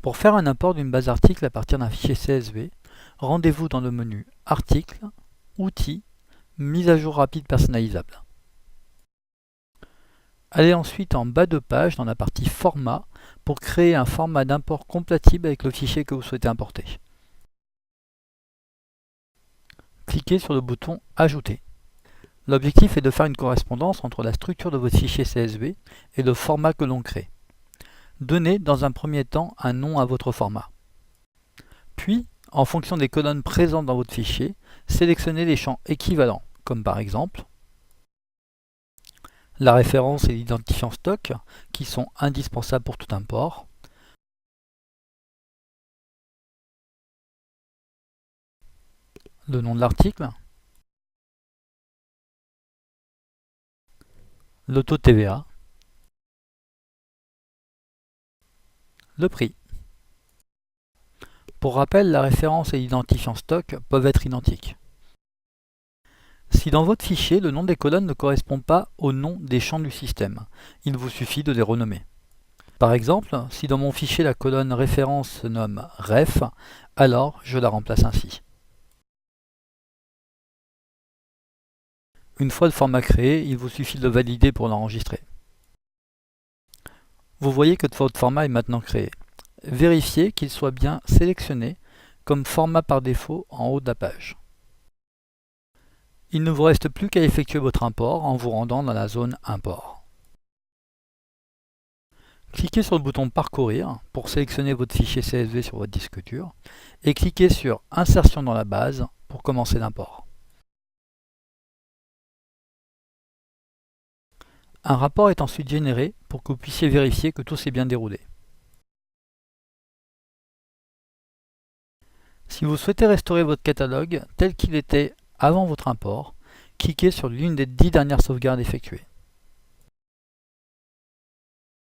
Pour faire un import d'une base article à partir d'un fichier CSV, rendez-vous dans le menu Articles, Outils, Mise à jour rapide personnalisable. Allez ensuite en bas de page dans la partie Format pour créer un format d'import compatible avec le fichier que vous souhaitez importer. Cliquez sur le bouton Ajouter. L'objectif est de faire une correspondance entre la structure de votre fichier CSV et le format que l'on crée. Donnez dans un premier temps un nom à votre format. Puis, en fonction des colonnes présentes dans votre fichier, sélectionnez les champs équivalents, comme par exemple la référence et l'identifiant stock, qui sont indispensables pour tout import, le nom de l'article, le taux de TVA, le prix. Pour rappel, la référence et l'identifiant stock peuvent être identiques. Si dans votre fichier, le nom des colonnes ne correspond pas au nom des champs du système, il vous suffit de les renommer. Par exemple, si dans mon fichier la colonne référence se nomme ref, alors je la remplace ainsi. Une fois le format créé, il vous suffit de le valider pour l'enregistrer. Vous voyez que votre format est maintenant créé. Vérifiez qu'il soit bien sélectionné comme format par défaut en haut de la page. Il ne vous reste plus qu'à effectuer votre import en vous rendant dans la zone Import. Cliquez sur le bouton Parcourir pour sélectionner votre fichier CSV sur votre disque dur et cliquez sur Insertion dans la base pour commencer l'import. Un rapport est ensuite généré pour que vous puissiez vérifier que tout s'est bien déroulé. Si vous souhaitez restaurer votre catalogue tel qu'il était avant votre import, cliquez sur l'une des 10 dernières sauvegardes effectuées.